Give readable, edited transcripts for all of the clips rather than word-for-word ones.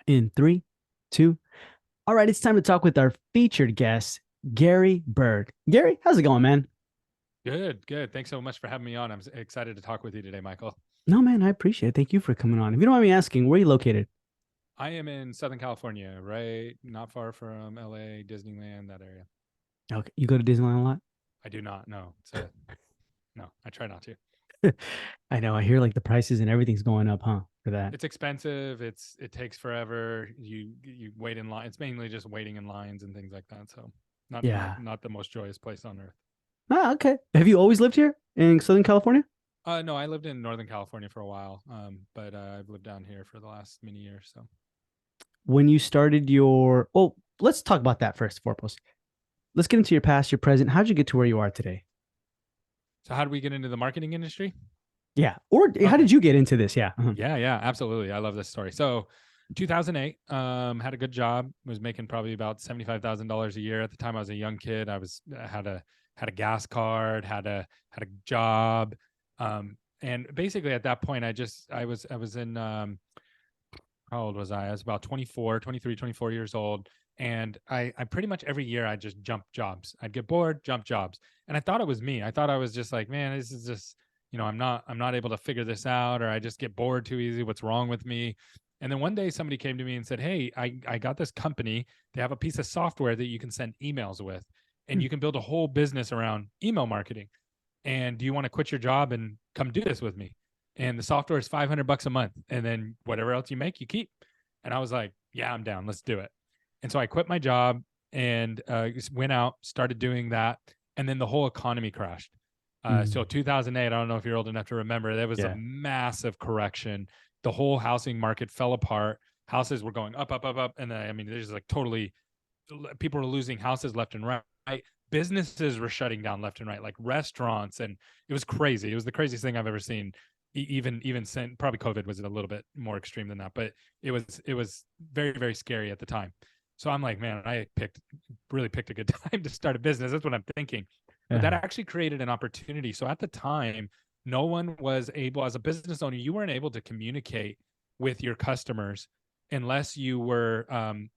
In three, two. All right, it's time to talk with our featured guest, Gary Bird. Gary, how's it going, man? Good, good. Thanks so much for having me on. I'm excited to talk with you today, Michael. No, man, I appreciate it. Thank you for coming on. If you don't mind me asking, where are you located? I am in Southern California, right? Not far from LA, Disneyland, that area. Okay, you go to Disneyland a lot? I do not know. No, I try not to. I know. I hear like the prices and everything's going up, huh? For that. It's expensive. It takes forever. You wait in line. It's mainly just waiting in lines and things like that. So Yeah. not the most joyous place on earth. Ah, okay. Have you always lived here in Southern California? No, I lived in Northern California for a while, but I've lived down here for the last many years. So When you started your, well, let's talk about that first and foremost. Let's get into your past, your present. How'd you get to where you are today? so how did we get into the marketing industry? Yeah. Or how Okay. did you get into this? Yeah. Uh-huh. Yeah, yeah, absolutely. I love this story. So, 2008, had a good job. Was making probably about $75,000 a year at the time. I was a young kid. Had a gas card, had a job, and basically at that point, I was in how old was I? I was about 24, 23, 24 years old. And I pretty much every year I just jumped jobs. I'd get bored, jump jobs. And I thought it was me. I thought I was just like, man, this is just, I'm not able to figure this out, or I just get bored too easy. What's wrong with me? And then one day somebody came to me and said, hey, I got this company. They have a piece of software that you can send emails with, and Hmm. you can build a whole business around email marketing. And do you want to quit your job and come do this with me? And the software is $500 a month, and then whatever else you make, you keep. And I was like, yeah, I'm down. Let's do it. And so I quit my job and went out, started doing that, and then the whole economy crashed. So Mm. 2008, I don't know if you're old enough to remember, there was a Yeah. massive correction. The whole housing market fell apart. Houses were going up, up, up, up, and I mean, there's like totally people were losing houses left and right. Businesses were shutting down left and right, like restaurants, and it was crazy. It was the craziest thing I've ever seen. Even since probably COVID was a little bit more extreme than that, but it was very very scary at the time. So I'm like, man, I really picked a good time to start a business. That's what I'm thinking. But that Uh, actually created an opportunity. So at the time, no one was able, as a business owner, you weren't able to communicate with your customers unless you were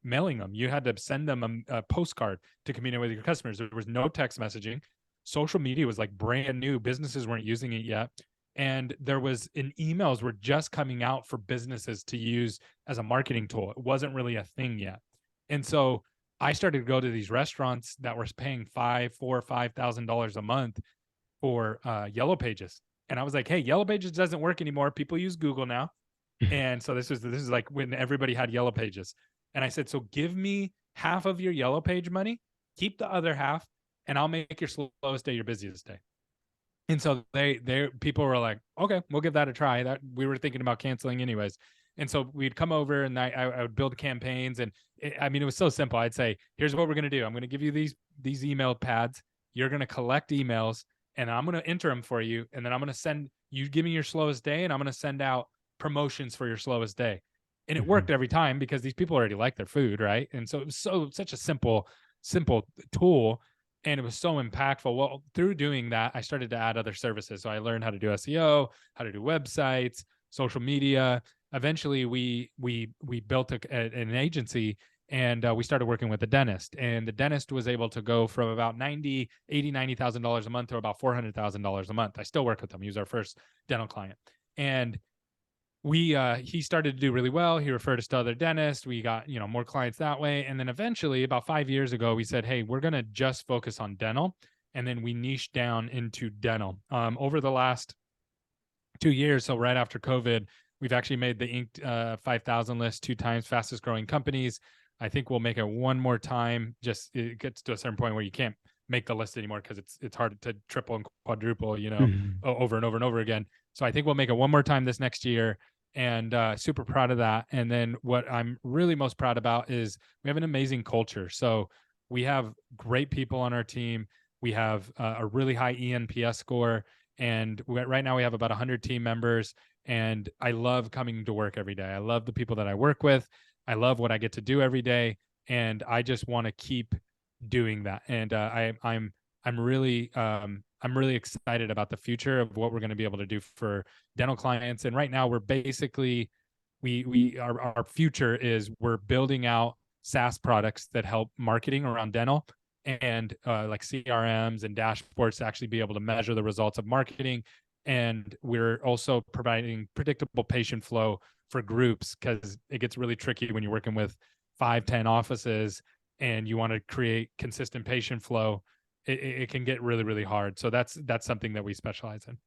mailing them. You had to send them a postcard to communicate with your customers. There was no text messaging. Social media was like brand new. Businesses weren't using it yet. And there was in emails were just coming out for businesses to use as a marketing tool. It wasn't really a thing yet. And so I started to go to these restaurants that were paying $5,000 a month for Yellow Pages. And I was like, hey, Yellow Pages doesn't work anymore. People use Google now. And so this is like when everybody had Yellow Pages. And I said, so give me half of your Yellow Page money, keep the other half, and I'll make your slowest day your busiest day. And so they people were like, okay, we'll give that a try. That we were thinking about canceling anyways. And so we'd come over and I would build campaigns. And I mean, it was so simple. I'd say, here's what we're going to do. I'm going to give you these email pads. You're going to collect emails, and I'm going to enter them for you. And then I'm going to send you, give me your slowest day, and I'm going to send out promotions for your slowest day. And it mhm. worked every time because these people already like their food, right? And so it was such a simple tool, and it was so impactful. Well, through doing that, I started to add other services. So I learned how to do SEO, how to do websites, social media. Eventually, we built an agency, and we started working with a dentist. And the dentist was able to go from about 90,000 a month to about $400,000 a month. I still work with them. He was our first dental client. And we he started to do really well. He referred us to other dentists. We got, more clients that way. And then eventually about 5 years ago, we said, hey, we're going to just focus on dental. And then we niched down into dental. Over the last 2 years, so right after COVID, we've actually made the Inc. 5,000 list 2 times, fastest growing companies. I think we'll make it one more time. Just it gets to a certain point where you can't make the list anymore because it's hard to triple and quadruple, Mhm. over and over and over again. So I think we'll make it one more time this next year, and super proud of that. And then what I'm really most proud about is we have an amazing culture. So we have great people on our team. We have a really high ENPS score, and right now we have about 100 team members. And I love coming to work every day. I love the people that I work with. I love what I get to do every day, and I just want to keep doing that. And I'm really excited about the future of what we're going to be able to do for dental clients. And right now we're basically our future is we're building out SaaS products that help marketing around dental, and like CRMs and dashboards to actually be able to measure the results of marketing. And we're also providing predictable patient flow for groups, because it gets really tricky when you're working with 5-10 offices and you want to create consistent patient flow. It can get really, really hard. So that's something that we specialize in.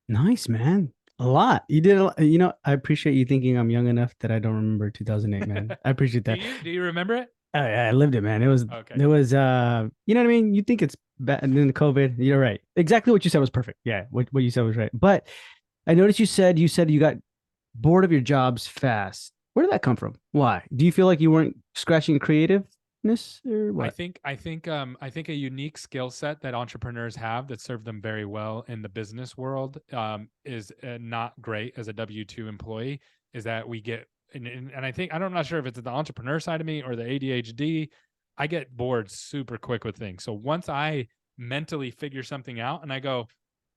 Nice, man. A lot. You did a lot. You know, I appreciate you thinking I'm young enough that I don't remember 2008, man. I appreciate that. Do you remember it? I lived it, man. Okay. It was, you know what I mean? You think it's bad, and then the COVID, you're right. Exactly what you said was perfect. Yeah, what you said was right. But I noticed you said you got bored of your jobs fast. Where did that come from? Why? Do you feel like you weren't scratching creativeness or what? I think a unique skill set that entrepreneurs have that served them very well in the business world, is not great as a W-2 employee. Is that we get, and I think, I'm not sure if it's the entrepreneur side of me or the ADHD. I get bored super quick with things. So once I mentally figure something out and I go,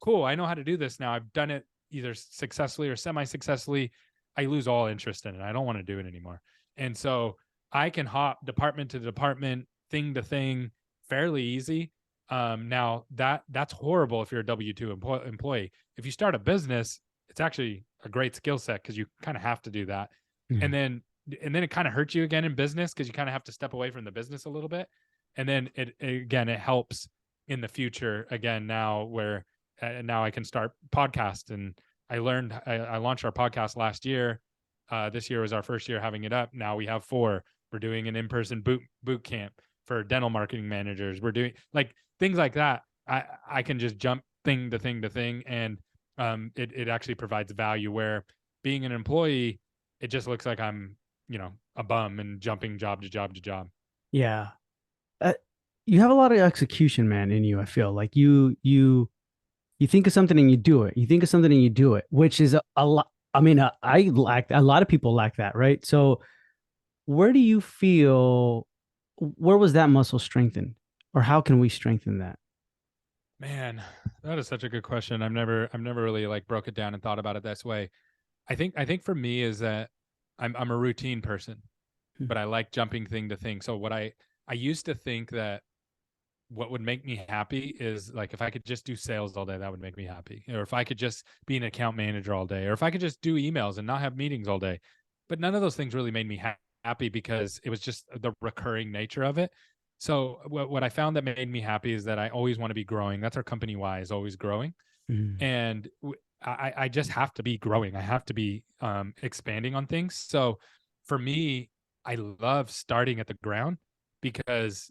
cool, I know how to do this now. I've done it either successfully or semi-successfully. I lose all interest in it. I don't want to do it anymore. And so I can hop department to department, thing to thing, fairly easy. Now that's horrible if you're a W-2 employee. If you start a business, it's actually a great skill set, because you kind of have to do that. Yeah. And then it kind of hurts you again in business, because you kind of have to step away from the business a little bit. And then it helps in the future again, now where now I can start podcast. And I launched our podcast last year. This year was our first year having it up. Now we have 4. We're doing an in-person boot camp for dental marketing managers. We're doing like things like that. I can just jump thing to thing to thing, and it actually provides value. Where being an employee, it just looks like I'm, a bum and jumping job to job to job. Yeah. Uh, you have a lot of execution, man, in you. I feel like you think of something and you do it. You think of something and you do it, which is a lot. I mean, I lack, a lot of people lack that, right? So where do you feel, where was that muscle strengthened, or how can we strengthen that? Man, that is such a good question. I've never really like broke it down and thought about it this way. I think for me is that I'm a routine person, Hmm. but I like jumping thing to thing. So I used to think that what would make me happy is like if I could just do sales all day, that would make me happy. Or if I could just be an account manager all day, or if I could just do emails and not have meetings all day. But none of those things really made me happy, because it was just the recurring nature of it. So what I found that made me happy is that I always want to be growing. That's our company why, is always growing. Mm. And I just have to be growing. I have to be expanding on things. So for me, I love starting at the ground, because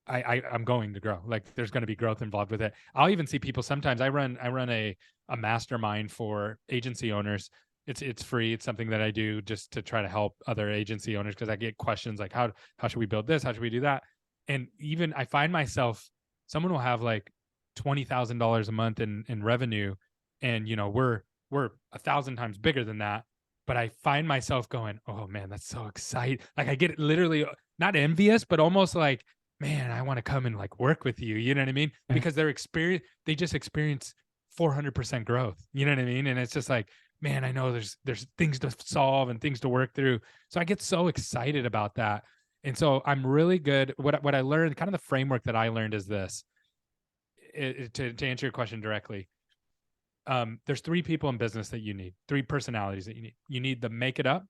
I'm going to grow. Like there's going to be growth involved with it. I'll even see people sometimes. I run a mastermind for agency owners. It's free. It's something that I do just to try to help other agency owners, because I get questions like how should we build this? How should we do that? And even I find myself, someone will have like $20,000 a month in revenue, and we're 1,000 times bigger than that. But I find myself going, oh man, that's so exciting. Like I get literally not envious, but almost like, man, I want to come and like work with you. You know what I mean? Because they just experience 400% growth. You know what I mean? And it's just like, man, I know there's things to solve and things to work through. So I get so excited about that. And so I'm really good. What I learned, kind of the framework that I learned is this. To answer your question directly, there's 3 people in business that you need, 3 personalities that you need. You need the make it up.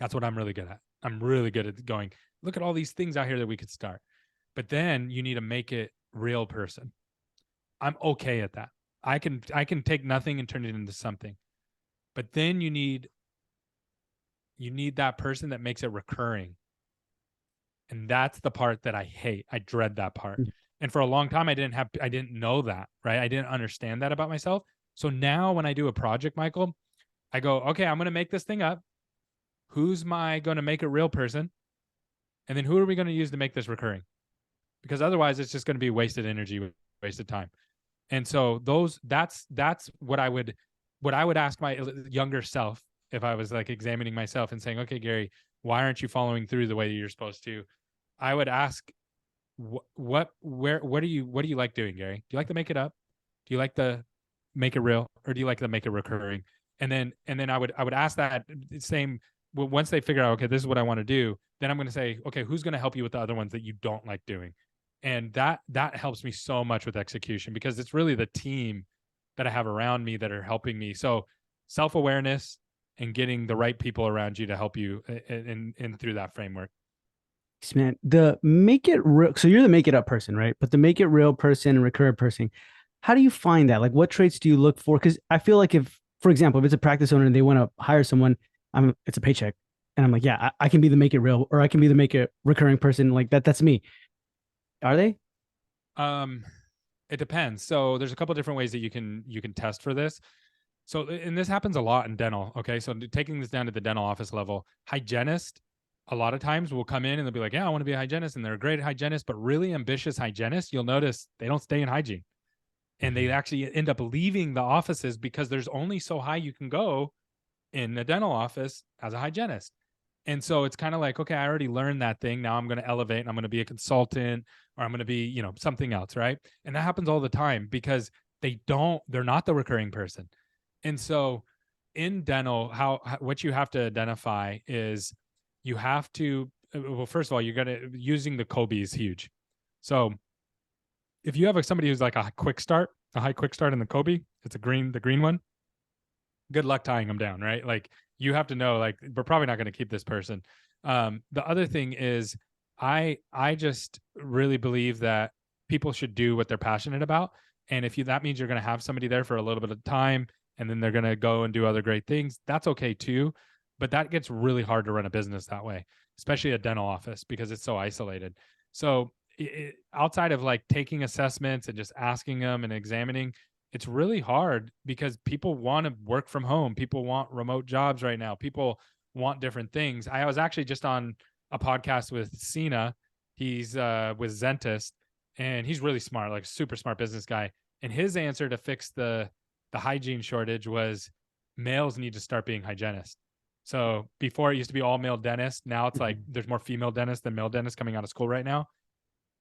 That's what I'm really good at. I'm really good at going, look at all these things out here that we could start. But then you need to make it real person. I'm okay at that. I can take nothing and turn it into something. But then you need that person that makes it recurring. And that's the part that I hate. I dread that part. And for a long time I didn't know that, right? I didn't understand that about myself. So now when I do a project, Michael, I go, okay, I'm going to make this thing up. Who's my going to make a real person? And then who are we going to use to make this recurring? Because otherwise it's just going to be wasted energy, wasted time. And so that's what I would ask my younger self if I was like examining myself and saying, okay, Gary, why aren't you following through the way that you're supposed to? I would ask, what do you like doing, Gary? Do you like to make it up? Do you like to make it real, or do you like to make it recurring? And then I would ask that same, well, once they figure out, okay, this is what I want to do, then I'm going to say, okay, who's going to help you with the other ones that you don't like doing? And that helps me so much with execution, because it's really the team that I have around me that are helping me. So self-awareness and getting the right people around you to help you in through that framework. Man, the make it real. So you're the make it up person, right? But the make it real person and recurrent person, how do you find that? Like, what traits do you look for? Because I feel like if, for example, if it's a practice owner and they want to hire someone, it's a paycheck, and I'm like, yeah, I can be the make it real, or I can be the make it recurring person. Like that, that's me. Are they? Um, it depends. So there's a couple different ways that you can test for this. So, and this happens a lot in dental. Okay. So taking this down to the dental office level, hygienist, a lot of times will come in and they'll be like, yeah, I want to be a hygienist. And they're a great hygienist, but really ambitious hygienists, you'll notice they don't stay in hygiene, and they actually end up leaving the offices because there's only so high you can go in the dental office as a hygienist. And so it's kind of like, okay, I already learned that thing. Now I'm going to elevate and I'm going to be a consultant, or I'm going to be, something else. Right. And that happens all the time because they're not the recurring person. And so in dental, what you have to identify is you have to, well, first of all, using the Kobe is huge. So if you have somebody who's like a high quick start in the Kobe, it's the green one, good luck tying them down, right? Like, you have to know, like, we're probably not going to keep this person. The other thing is, I just really believe that people should do what they're passionate about. And if that means you're going to have somebody there for a little bit of time and then they're going to go and do other great things, that's okay too. But that gets really hard to run a business that way, especially a dental office, because it's so isolated. So outside of like taking assessments and just asking them and examining, it's really hard because people want to work from home. People want remote jobs right now. People want different things. I was actually just on a podcast with Cena. He's with Zentist, and he's really smart, like super smart business guy. And his answer to fix the hygiene shortage was males need to start being hygienists. So before it used to be all male dentists. Now it's like there's more female dentists than male dentists coming out of school right now.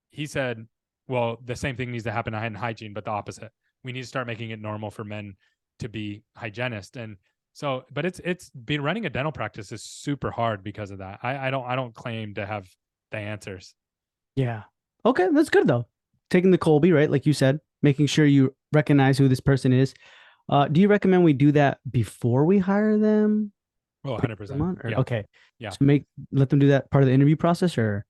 He said, well, the same thing needs to happen in hygiene, but the opposite. We need to start making it normal for men to be hygienists. And so, but it's been running a dental practice is super hard because of that. I don't claim to have the answers. Yeah. Okay, that's good though. Taking the Colby, right? Like you said, making sure you recognize who this person is. Do you recommend we do that before we hire them? Oh, 100%. Or Yeah. okay. Yeah. So let them do that part of the interview process, or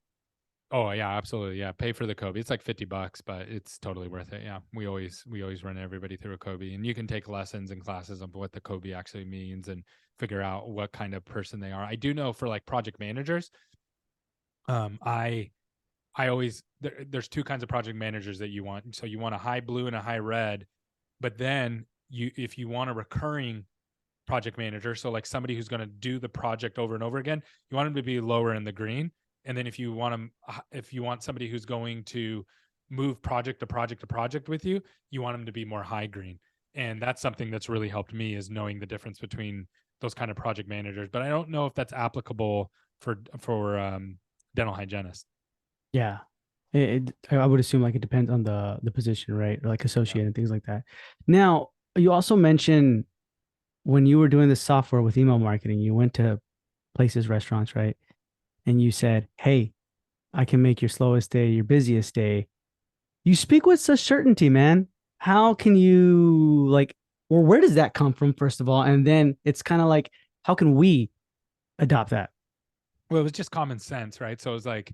Oh yeah, absolutely. Yeah. Pay for the Kobe. It's like $50, but it's totally worth it. Yeah. We always run everybody through a Kobe, and you can take lessons and classes on what the Kobe actually means and figure out what kind of person they are. I do know for like project managers, I always there's two kinds of project managers that you want. So you want a high blue and a high red, but then if you want a recurring project manager, so like somebody who's going to do the project over and over again, you want them to be lower in the green. And then if you want somebody who's going to move project to project to project with you, you want them to be more high green. And that's something that's really helped me, is knowing the difference between those kind of project managers. But I don't know if that's applicable for dental hygienists. yeah. I would assume like it depends on the position, right? Or like Yeah. associate and things like that. Now, you also mentioned when you were doing the software with email marketing, you went to places, restaurants, right? And you said, "Hey, I can make your slowest day your busiest day." You speak with such certainty, man. How can you like, or where does that come from, first of all? And then it's kind of like, how can we adopt that? Well, it was just common sense, right? So it was like,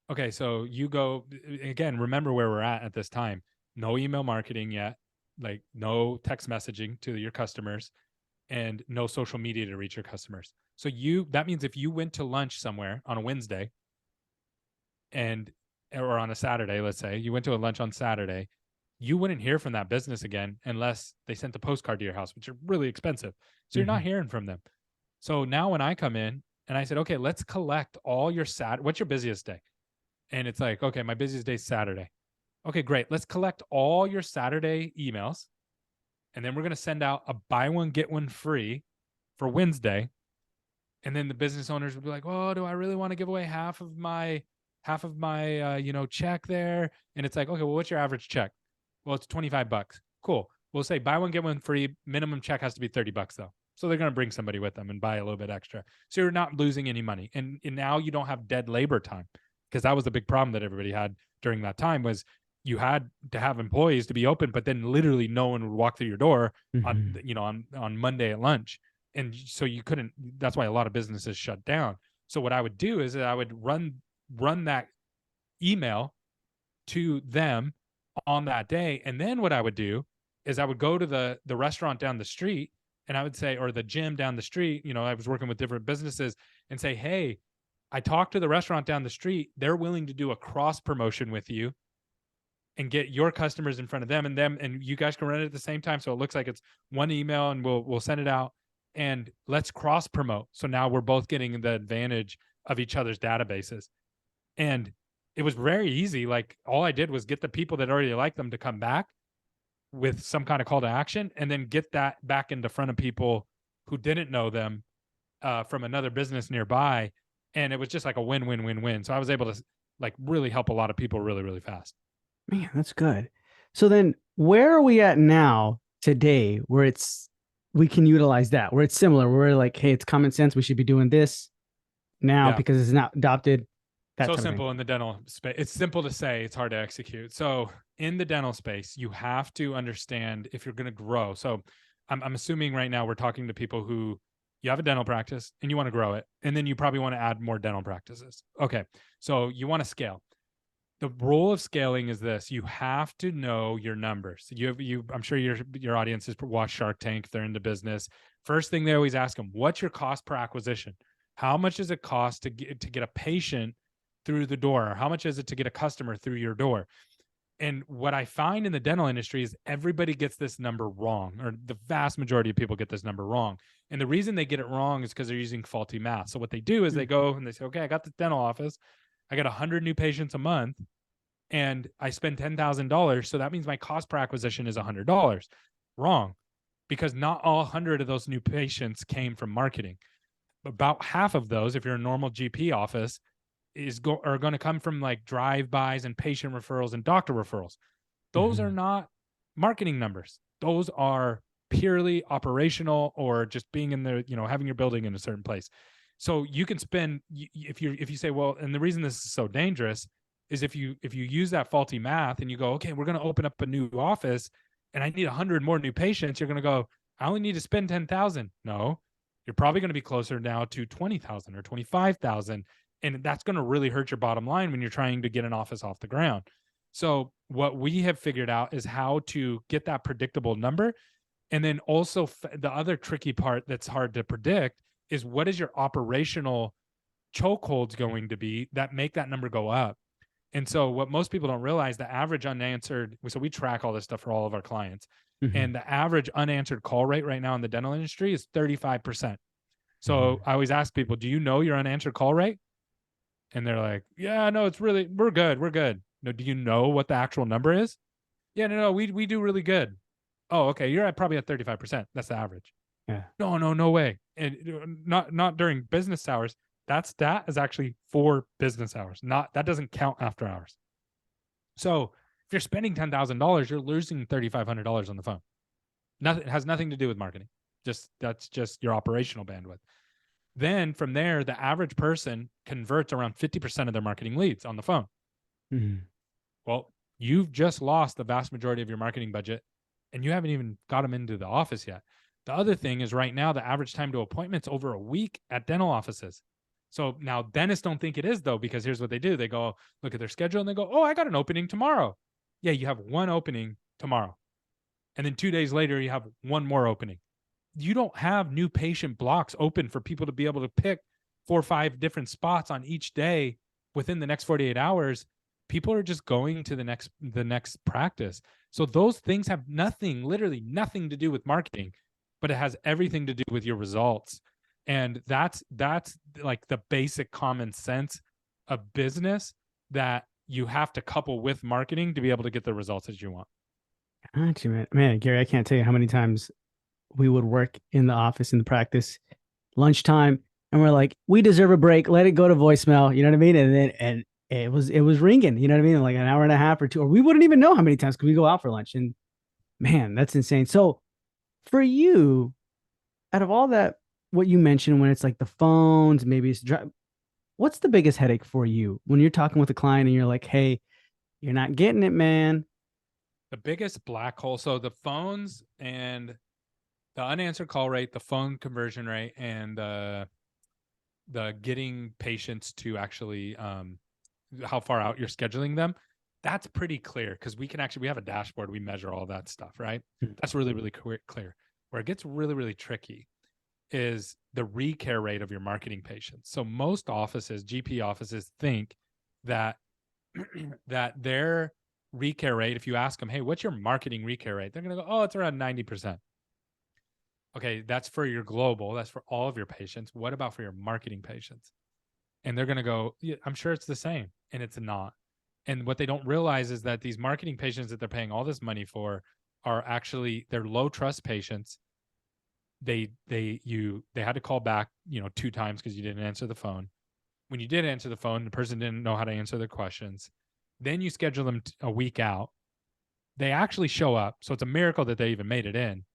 okay, so you go again, remember where we're at this time. No email marketing yet, like no text messaging to your customers, and no social media to reach your customers. So that means if you went to lunch somewhere on a Wednesday and or on a Saturday, let's say you went to a lunch on Saturday, you wouldn't hear from that business again unless they sent the postcard to your house, which are really expensive. So you're not Mhm. hearing from them. So now when I come in and I said, okay, let's collect all your what's your busiest day? And it's like, okay, my busiest day is Saturday. Okay, great. Let's collect all your Saturday emails. And then we're going to send out a buy one, get one free for Wednesday. And then the business owners would be like, oh, do I really want to give away half of my check there? And it's like, okay, well, what's your average check? Well, it's $25. Cool. We'll say buy one, get one free. Minimum check has to be $30 though. So they're going to bring somebody with them and buy a little bit extra. So you're not losing any money. And now you don't have dead labor time, because that was the big problem that everybody had during that time was you had to have employees to be open, but then literally no one would walk through your door on, Mm-hmm. on Monday at lunch. And so you couldn't, that's why a lot of businesses shut down. So what I would do is I would run that email to them on that day. And then what I would do is I would go to the restaurant down the street, and I would say, or the gym down the street, I was working with different businesses, and say, hey, I talked to the restaurant down the street. They're willing to do a cross promotion with you and get your customers in front of them, and you guys can run it at the same time. So it looks like it's one email, and we'll send it out, and let's cross promote. So now we're both getting the advantage of each other's databases. And it was very easy. Like, all I did was get the people that already liked them to come back with some kind of call to action, and then get that back into front of people who didn't know them from another business nearby. And it was just like a win-win-win-win. So I was able to like really help a lot of people really, really fast. Man, that's good. So then where are we at now today where we can utilize that, where it's similar, where we're like, hey, it's common sense. We should be doing this now Yeah. because it's not adopted. That So type of thing. simple in the dental space. It's simple to say, it's hard to execute. So in the dental space, you have to understand if you're going to grow. So I'm assuming right now we're talking to people who you have a dental practice and you want to grow it. And then you probably want to add more dental practices. Okay. So you want to scale. The role of scaling is this: you have to know your numbers. I'm sure your audience has watched Shark Tank. If they're into business. First thing they always ask them: what's your cost per acquisition? How much does it cost to get a patient through the door? Or how much is it to get a customer through your door? And what I find in the dental industry is everybody gets this number wrong, or the vast majority of people get this number wrong. And the reason they get it wrong is because they're using faulty math. So what they do is they go and they say, okay, I got the dental office. I got 100 new patients a month, and I spend $10,000. So that means my cost per acquisition is $100. Wrong, because not all 100 of those new patients came from marketing. About half of those, if you're a normal GP office, are going to come from like drive-bys and patient referrals and doctor referrals. Those are not marketing numbers. Those are purely operational, or just being in the, having your building in a certain place. So you can spend, if you say, well, and the reason this is so dangerous is if you use that faulty math and you go, okay, we're going to open up a new office and I need 100 more new patients, you're going to go, I only need to spend 10,000. No, you're probably going to be closer now to 20,000 or 25,000. And that's going to really hurt your bottom line when you're trying to get an office off the ground. So what we have figured out is how to get that predictable number. And then also the other tricky part that's hard to predict is, what is your operational chokeholds going to be that make that number go up? And so what most people don't realize, the average unanswered, so we track all this stuff for all of our clients. And the average unanswered call rate right now in the dental industry is 35%. So I always ask people, do you know your unanswered call rate? And they're like, yeah, no, we're good. We're good. No, do you know what the actual number is? Yeah, no, we do really good. Oh, okay. You're probably at 35%. That's the average. Yeah. No way. And not during business hours. That stat is actually for business hours. That doesn't count after hours. So if you're spending $10,000, you're losing $3,500 on the phone. It has nothing to do with marketing. That's just your operational bandwidth. Then from there, the average person converts around 50% of their marketing leads on the phone. Well, you've just lost the vast majority of your marketing budget, and you haven't even got them into the office yet. The other thing is, right now, the average time to appointment's over a week at dental offices. So now dentists don't think it is, though, because here's what they do. They go look at their schedule and they go, oh, I got an opening tomorrow. Yeah, you have one opening tomorrow. And then 2 days later, you have one more opening. You don't have new patient blocks open for people to be able to pick 4 or 5 different spots on each day within the next 48 hours. People are just going to the next practice. So those things have literally nothing to do with marketing, but it has everything to do with your results. And that's like the basic common sense of business that you have to couple with marketing to be able to get the results that you want. Gotcha, man, Gary, I can't tell you how many times we would work in the office, in the practice, lunchtime, and we're like, we deserve a break. Let it go to voicemail. You know what I mean? And it was ringing. You know what I mean? Like an hour and a half or two, or we wouldn't even know how many times because we go out for lunch. And man, that's insane. So for you, out of all that, what you mentioned, when it's like the phones, maybe it's what's the biggest headache for you when you're talking with a client and you're like, hey, you're not getting it, man? The biggest black hole. So the phones and the unanswered call rate, the phone conversion rate, and the getting patients to actually how far out you're scheduling them, that's pretty clear because we have a dashboard, we measure all that stuff, right? That's really really clear. Where it gets really really tricky is the recare rate of your marketing patients. So most offices, GP offices, think that that their recare rate, if you ask them, hey, what's your marketing recare rate, they're going to go, oh, it's around 90%. Okay, that's for your global, that's for all of your patients. What about for your marketing patients? And they're going to go, yeah, I'm sure it's the same. And it's not. And what they don't realize is that these marketing patients that they're paying all this money for are actually, they're low trust patients. They had to call back, 2 times because you didn't answer the phone. When you did answer the phone, the person didn't know how to answer their questions. Then you schedule them a week out. They actually show up. So it's a miracle that they even made it in.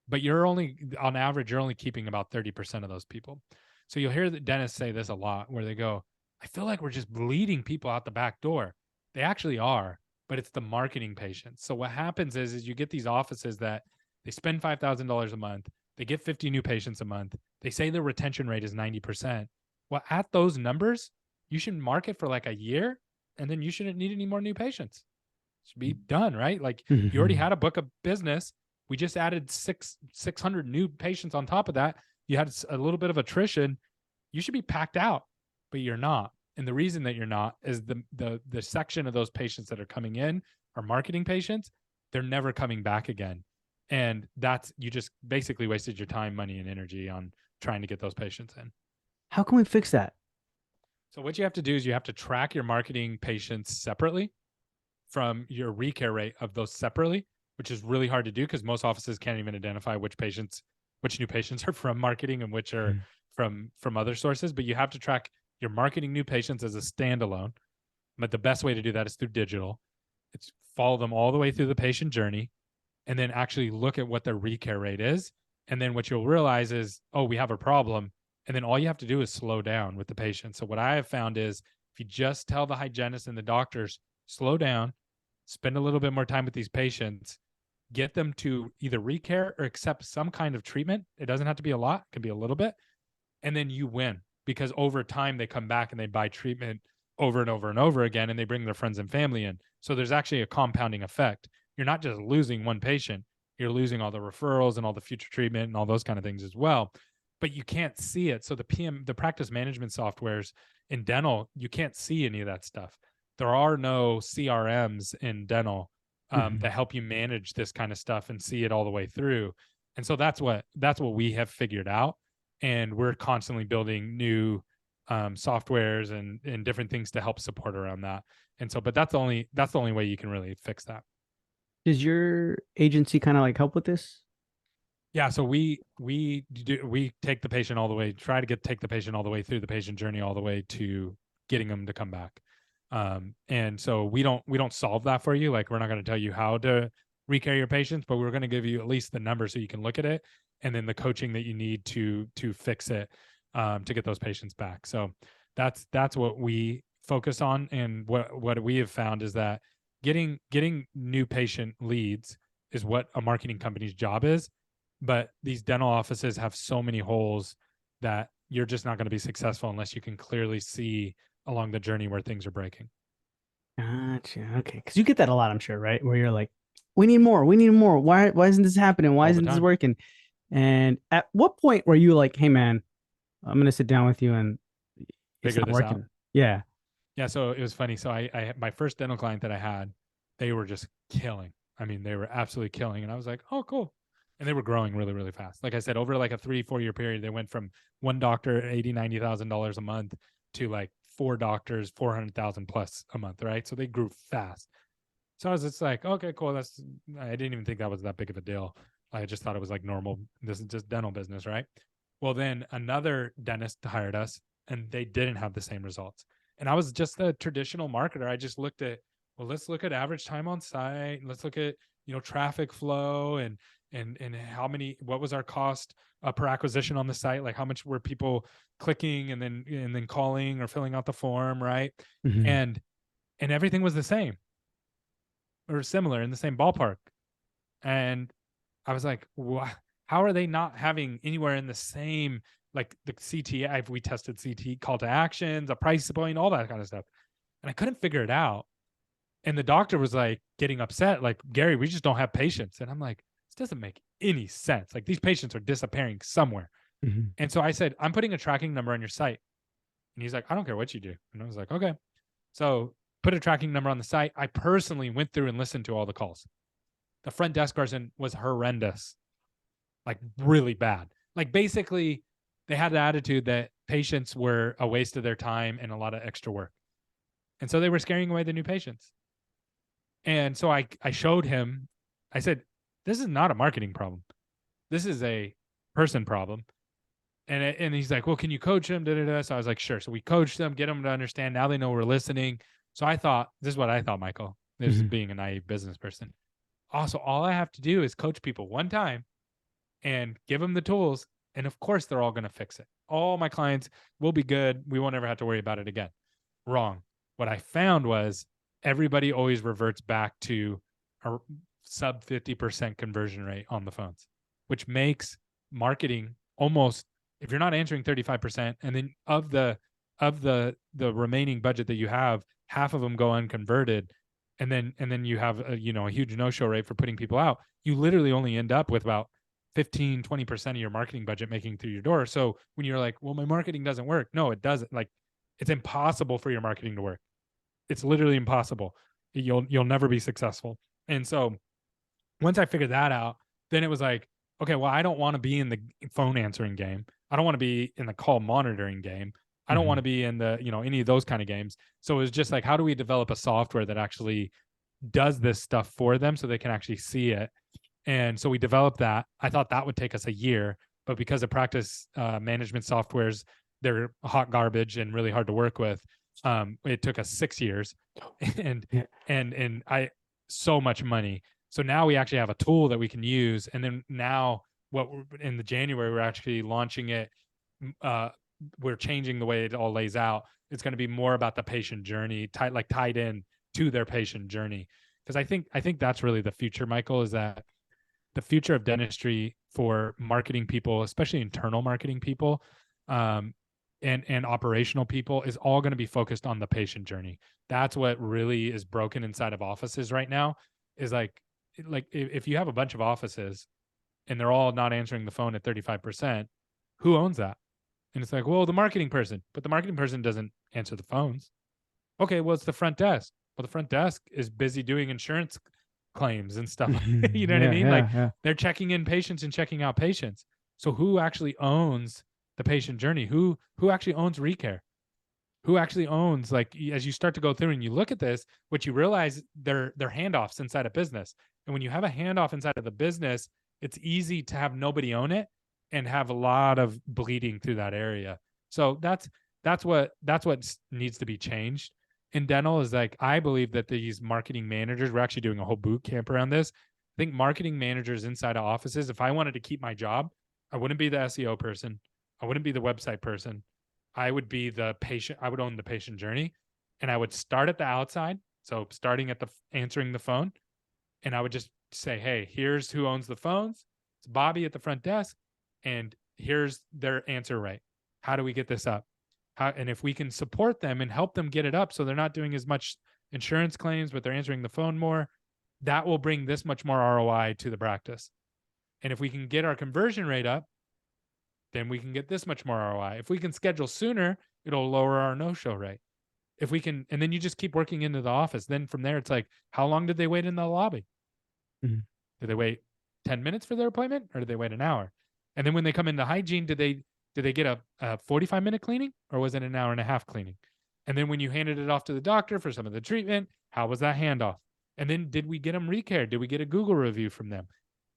But you're only, on average, you're only keeping about 30% of those people. So you'll hear the dentists say this a lot where they go, I feel like we're just bleeding people out the back door. They actually are, but it's the marketing patients. So what happens is you get these offices that they spend $5,000 a month. They get 50 new patients a month. They say their retention rate is 90%. Well, at those numbers, you should market for like a year and then you shouldn't need any more new patients. It should be done, right? Like you already had a book of business. We just added 600 new patients on top of that. You had a little bit of attrition. You should be packed out, but you're not. And the reason that you're not is the section of those patients that are coming in are marketing patients. They're never coming back again. And that's, you just basically wasted your time, money, and energy on trying to get those patients in. How can we fix that? So what you have to do is you have to track your marketing patients separately from your recare rate of those separately, which is really hard to do because most offices can't even identify which new patients are from marketing and which are from other sources. But you have to track your marketing new patients as a standalone. But the best way to do that is through digital. It's follow them all the way through the patient journey and then actually look at what their recare rate is. And then what you'll realize is, oh, we have a problem. And then all you have to do is slow down with the patient. So what I have found is if you just tell the hygienist and the doctors, slow down, spend a little bit more time with these patients, get them to either recare or accept some kind of treatment. It doesn't have to be a lot, it can be a little bit. And then you win because over time they come back and they buy treatment over and over and over again, and they bring their friends and family in. So there's actually a compounding effect. You're not just losing one patient, you're losing all the referrals and all the future treatment and all those kind of things as well. But you can't see it. So the practice management softwares in dental, you can't see any of that stuff. There are no CRMs in dental that help you manage this kind of stuff and see it all the way through. And so that's what we have figured out. And we're constantly building new softwares and different things to help support around that. And so, but that's the only way you can really fix that. Does your agency kind of like help with this? Yeah, so we take the patient all the way, try to take the patient all the way through the patient journey, all the way to getting them to come back. And so we don't solve that for you. Like we're not going to tell you how to recare your patients, but we're going to give you at least the number so you can look at it, and then the coaching that you need to fix it to get those patients back. So that's what we focus on, and what we have found is that getting new patient leads is what a marketing company's job is. But these dental offices have so many holes that you're just not going to be successful unless you can clearly see along the journey where things are breaking. Gotcha. Okay. Because you get that a lot, I'm sure, right? Where you're like, we need more. We need more. Why isn't this happening? Why All the isn't this time. working? And at what point were you like, hey, man, I'm going to sit down with you and it's Figure not this out. working? Yeah. Yeah. So it was funny. So I my first dental client that I had, they were just killing. I mean, they were absolutely killing. And I was like, oh, cool. And they were growing really, really fast. Like I said, over like a 3-4 year period, they went from one doctor, $80,000-$90,000 a month to like 4 doctors, 400,000 plus a month. Right. So they grew fast. So I was just like, okay, cool. I didn't even think that was that big of a deal. I just thought it was like normal. This is just dental business. Right. Well, then another dentist hired us and they didn't have the same results. And I was just a traditional marketer. I just looked at, well, let's look at average time on site. Let's look at, traffic flow and and what was our cost per acquisition on the site? Like how much were people clicking and then calling or filling out the form, right? Mhm. And everything was the same or similar in the same ballpark. And I was like, how are they not having anywhere in the same, like the CTA? We tested CT call to actions, a price point, all that kind of stuff. And I couldn't figure it out. And the doctor was like getting upset, like, Gary, we just don't have patients. And I'm like, this doesn't make any sense. Like these patients are disappearing somewhere. Mhm. And so I said, I'm putting a tracking number on your site. And he's like, I don't care what you do. And I was like, okay. So put a tracking number on the site. I personally went through and listened to all the calls. The front desk person was horrendous, like really bad. Like basically, they had the attitude that patients were a waste of their time and a lot of extra work. And so they were scaring away the new patients. And so I showed him, I said, this is not a marketing problem. This is a person problem. And he's like, well, can you coach them? So I was like, sure. So we coached them, get them to understand. Now they know we're listening. So I thought, this is what I thought, Michael, this is Mhm. being a naive business person. Also, all I have to do is coach people one time and give them the tools. And of course, they're all going to fix it. All my clients will be good. We won't ever have to worry about it again. Wrong. What I found was everybody always reverts back to a sub 50% conversion rate on the phones, which makes marketing almost, if you're not answering 35%, and then of the remaining budget that you have, half of them go unconverted, and then you have a huge no-show rate for putting people out, you literally only end up with about 15-20% of your marketing budget making through your door. So when you're like, well, my marketing doesn't work, no, it doesn't. Like, it's impossible for your marketing to work. It's literally impossible. You'll never be successful. And so once I figured that out, then it was like, okay, well, I don't want to be in the phone answering game. I don't want to be in the call monitoring game. I don't want Mhm. to be in the, any of those kind of games. So it was just like, how do we develop a software that actually does this stuff for them so they can actually see it? And so we developed that. I thought that would take us a year, but because of practice management softwares, they're hot garbage and really hard to work with. It took us 6 years, and Yeah. and I so much money. So now we actually have a tool that we can use. And then now, in the January, we're actually launching it. Uh, we're changing the way it all lays out. It's going to be more about the patient journey, tied in to their patient journey. Because I think that's really the future, Michael, is that the future of dentistry for marketing people, especially internal marketing people, um, and operational people, is all going to be focused on the patient journey. That's what really is broken inside of offices right now. Is like if you have a bunch of offices and they're all not answering the phone at 35%, who owns that? And it's like, well, the marketing person, but the marketing person doesn't answer the phones. Okay, well, it's the front desk. Well, the front desk is busy doing insurance claims and stuff. You Mhm. know what I Yeah, mean? Like yeah, yeah. they're checking in patients and checking out patients. So who actually owns the patient journey? Who actually owns recare? Who actually owns, like, as you start to go through and you look at this, what you realize, they're handoffs inside a business. And when you have a handoff inside of the business, it's easy to have nobody own it and have a lot of bleeding through that area. So that's what needs to be changed in dental. Is like, I believe that these marketing managers, we're actually doing a whole boot camp around this. I think marketing managers inside of offices, if I wanted to keep my job, I wouldn't be the SEO person. I wouldn't be the website person. I would be the patient. I would own the patient journey, and I would start at the outside. So starting at the answering the phone, and I would just say, hey, here's who owns the phones. It's Bobby at the front desk, and here's their answer rate. How do we get this up? And if we can support them and help them get it up so they're not doing as much insurance claims, but they're answering the phone more, that will bring this much more ROI to the practice. And if we can get our conversion rate up, then we can get this much more ROI. If we can schedule sooner, it'll lower our no-show rate. If we can, and then you just keep working into the office. Then from there, it's like, how long did they wait in the lobby? Mhm. Did they wait 10 minutes for their appointment, or did they wait an hour? And then when they come into hygiene, did they get a 45-minute cleaning, or was it an hour and a half cleaning? And then when you handed it off to the doctor for some of the treatment, how was that handoff? And then did we get them recare? Did we get a Google review from them?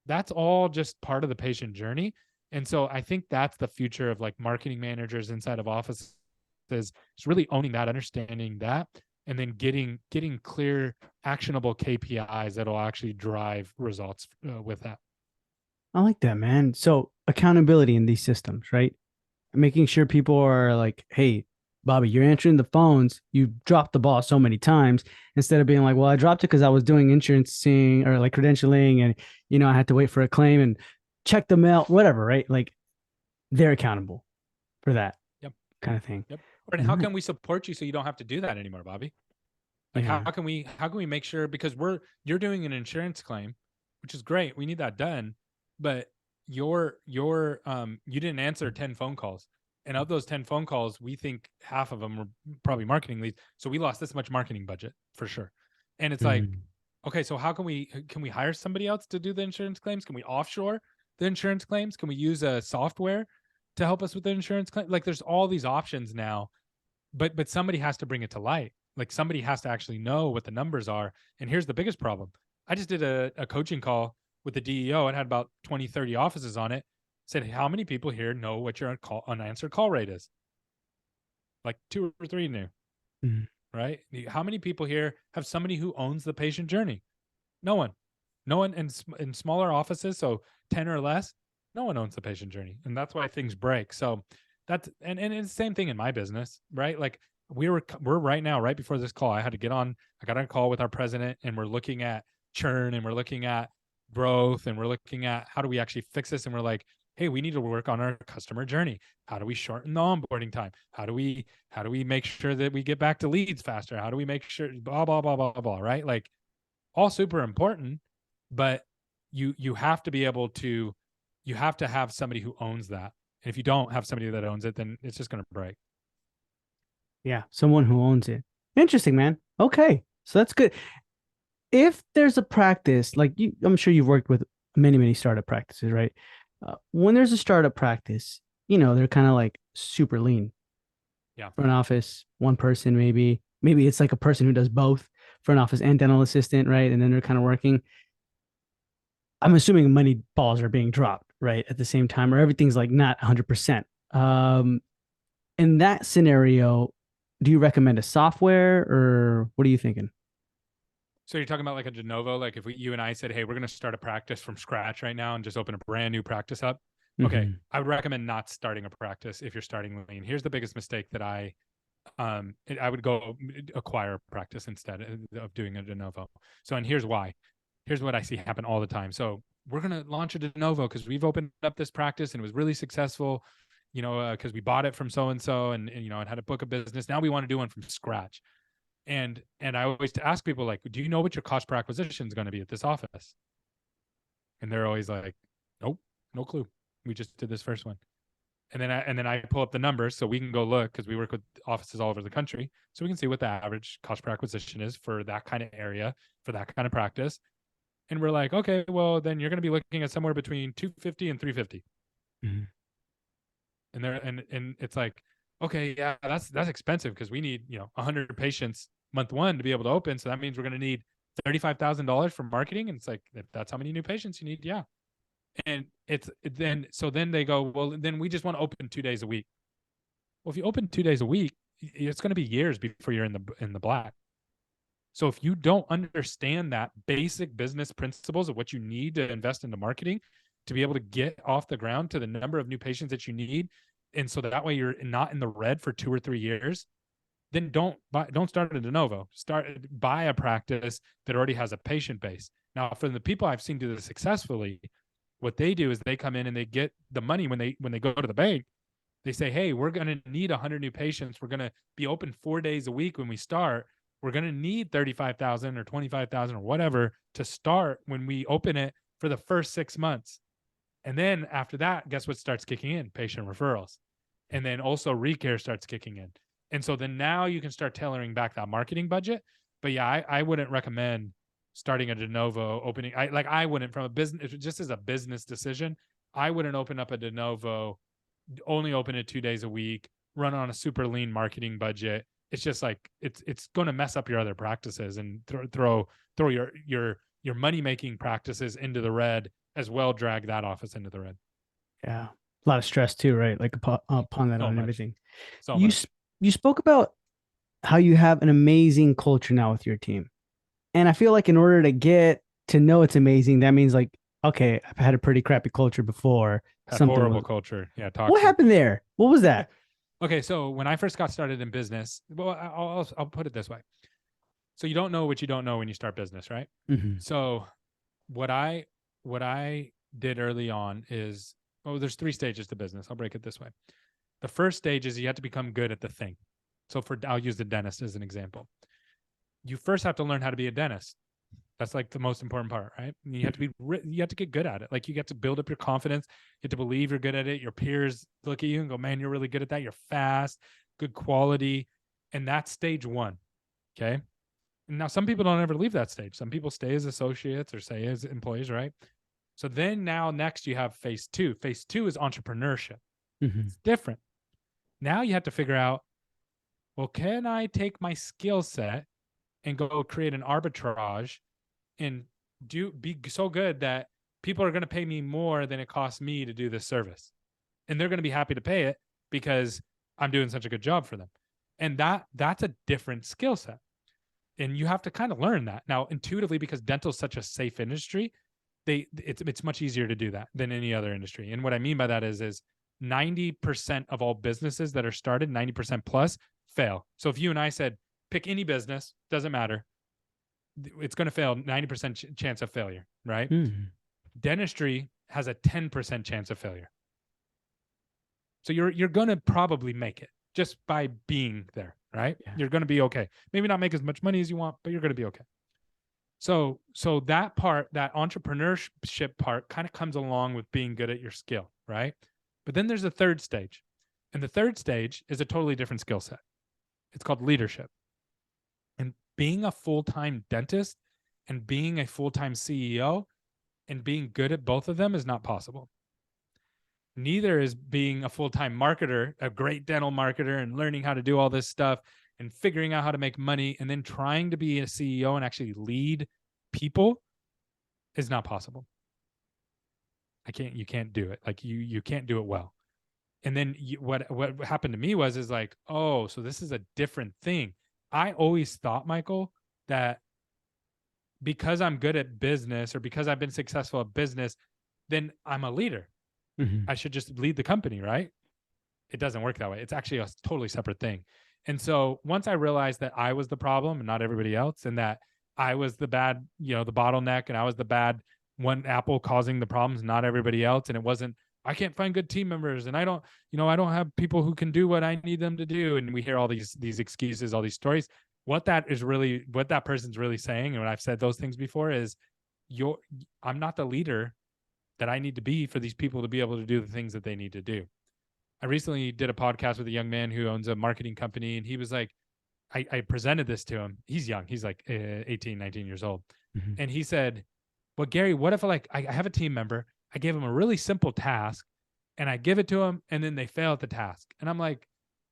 That's all just part of the patient journey. And so I think that's the future of like marketing managers inside of offices, is really owning that, understanding that, and then getting clear, actionable KPIs that'll actually drive results with that. I like that, man. So accountability in these systems, right? Making sure people are like, hey, Bobby, you're answering the phones. You dropped the ball so many times instead of being like, well, I dropped it because I was doing insurancing or like credentialing and, I had to wait for a claim and check the mail, whatever, right? Like they're accountable for that Yep. kind of thing. Yep. And how Mhm. can we support you so you don't have to do that anymore, Bobby? Like Yeah. how can we make sure, because you're doing an insurance claim, which is great. We need that done, but you didn't answer 10 phone calls. And of those 10 phone calls, we think half of them were probably marketing leads. So we lost this much marketing budget for sure. And it's like, Mhm. okay, so how can we hire somebody else to do the insurance claims? Can we offshore the insurance claims? Can we use a software to help us with the insurance claim? Like there's all these options now, but somebody has to bring it to light. Like somebody has to actually know what the numbers are. And here's the biggest problem. I just did a coaching call with the DEO and had about 20, 30 offices on it. Said, how many people here know what your unanswered call rate is? Like two or three knew, Mhm. right? How many people here have somebody who owns the patient journey? No one. No one in smaller offices, so 10 or less, no one owns the patient journey. And that's why things break. So and it's the same thing in my business, right? Like we're right now, right before this call, I got on a call with our president and we're looking at churn and we're looking at growth and we're looking at how do we actually fix this? And we're like, hey, we need to work on our customer journey. How do we shorten the onboarding time? How do we make sure that we get back to leads faster? How do we make sure blah blah blah blah blah, right? Like all super important, but you have to be able to you have to have somebody who owns that. And if you don't have somebody that owns it, then it's just going to break. Yeah. Someone who owns it. Interesting, man. Okay. So that's good. If there's a practice, like I'm sure you've worked with many, many startup practices, right? When there's a startup practice, they're kind of like super lean. Yeah. Front office, one person, maybe it's like a person who does both front office and dental assistant, right? And then they're kind of working. I'm assuming money balls are being dropped, right? At the same time, or everything's like not 100%. In that scenario, do you recommend a software or what are you thinking? So you're talking about like a de novo, like if you and I said, hey, we're going to start a practice from scratch right now and just open a brand new practice up. Okay, Mm-hmm. I would recommend not starting a practice if you're starting lean. Here's the biggest mistake that I would go acquire a practice instead of doing a de novo. So, and here's why. Here's what I see happen all the time. So we're going to launch a de novo because we've opened up this practice and it was really successful, because we bought it from so and so and it had a book of business. Now we want to do one from scratch. And I always ask people, like, do you know what your cost per acquisition is going to be at this office? And they're always like, nope, no clue. We just did this first one. And then I pull up the numbers so we can go look, because we work with offices all over the country, so we can see what the average cost per acquisition is for that kind of area, for that kind of practice. And we're like, okay, well then you're going to be looking at somewhere between 250 and 350. Mm-hmm. And it's like, okay, yeah, that's expensive because we need 100 patients month one to be able to open, so that means we're going to need $35,000 for marketing. And it's like, if that's how many new patients you need, yeah. And then they go, well, then we just want to open 2 days a week. Well, if you open 2 days a week, it's going to be years before you're in the black. So if you don't understand that basic business principles of what you need to invest into marketing to be able to get off the ground to the number of new patients that you need, and so that way you're not in the red for 2 or 3 years, then don't start a de novo. Buy a practice that already has a patient base. Now, for the people I've seen do this successfully, what they do is they come in and they get the money when they go to the bank. They say, hey, we're going to need 100 new patients. We're going to be open 4 days a week when we start. We're going to need 35,000 or 25,000 or whatever to start when we open it for the first 6 months. And then after that, guess what starts kicking in? Patient referrals. And then also recare starts kicking in. And so then now you can start tailoring back that marketing budget. But yeah, I wouldn't recommend starting a de novo opening. I wouldn't, from a business, just as a business decision, I wouldn't open up a de novo, only open it 2 days a week, run on a super lean marketing budget. It's just like it's going to mess up your other practices and throw your money making practices into the red as well. Drag that office into the red. Yeah. A lot of stress too, right? Like upon that So on much, everything. so You much. s- you spoke about how you have an amazing culture now with your team. And I feel like in order to get to know it's amazing, that means like okay, I've had a pretty crappy culture before. Had Something horrible was, culture. Yeah, what toxic. happened there? What was that? Okay, so when I first got started in business, well, I'll put it this way. So you don't know what you don't know when you start business, right? Hmm. So what I what I did early on is, oh, there's 3 stages to business. I'll break it this way. The first stage is you have to become good at the thing. So I'll use the dentist as an example. You first have to learn how to be a dentist. That's like the most important part, right? You have to you have to get good at it. Like you get to build up your confidence. You have to believe you're good at it. Your peers look at you and go, man, you're really good at that. You're fast, good quality. And that's stage one. Okay. Now, some people don't ever leave that stage. Some people stay as associates or stay as employees, right? So then now next you have phase two. Phase two is entrepreneurship. Hmm. It's different. Now you have to figure out, well, can I take my skill set and go create an arbitrage and be so good that people are going to pay me more than it costs me to do this service, and they're going to be happy to pay it because I'm doing such a good job for them. And that's a different skill set, and you have to kind of learn that now intuitively, because dental is such a safe industry. It's much easier to do that than any other industry. And what I mean by that is 90% of all businesses that are started, 90% plus, fail. So if you and I said pick any business, doesn't matter, it's going to fail, 90% chance of failure, right? Hmm. Dentistry has a 10% chance of failure. So you're going to probably make it just by being there, right? Yeah. You're going to be okay. Maybe not make as much money as you want, but you're going to be okay. So that part, that entrepreneurship part, kind of comes along with being good at your skill, right? But then there's a third stage. And the third stage is a totally different skill set. It's called leadership. And being a full-time dentist and being a full-time CEO and being good at both of them is not possible. Neither is being a full-time marketer, a great dental marketer, and learning how to do all this stuff and figuring out how to make money and then trying to be a CEO and actually lead people is not possible. You can't do it. Like you can't do it well. And then what happened to me is like, oh, so this is a different thing. I always thought, Michael, that because I'm good at business or because I've been successful at business, then I'm a leader. Hmm. I should just lead the company, right? It doesn't work that way. It's actually a totally separate thing. And so once I realized that I was the problem and not everybody else, and that I was the bad, the bottleneck, and I was the bad one apple causing the problems, not everybody else. And it wasn't, I can't find good team members, and I don't have people who can do what I need them to do. And we hear all these excuses, all these stories. What that person's really saying, and when I've said those things before, is I'm not the leader that I need to be for these people to be able to do the things that they need to do. I recently did a podcast with a young man who owns a marketing company, and he was like, I presented this to him. He's young. He's like 18, 19 years old. Hmm. And he said, well, Gary, what if I have a team member, I gave him a really simple task and I give it to him and then they fail at the task. And I'm like,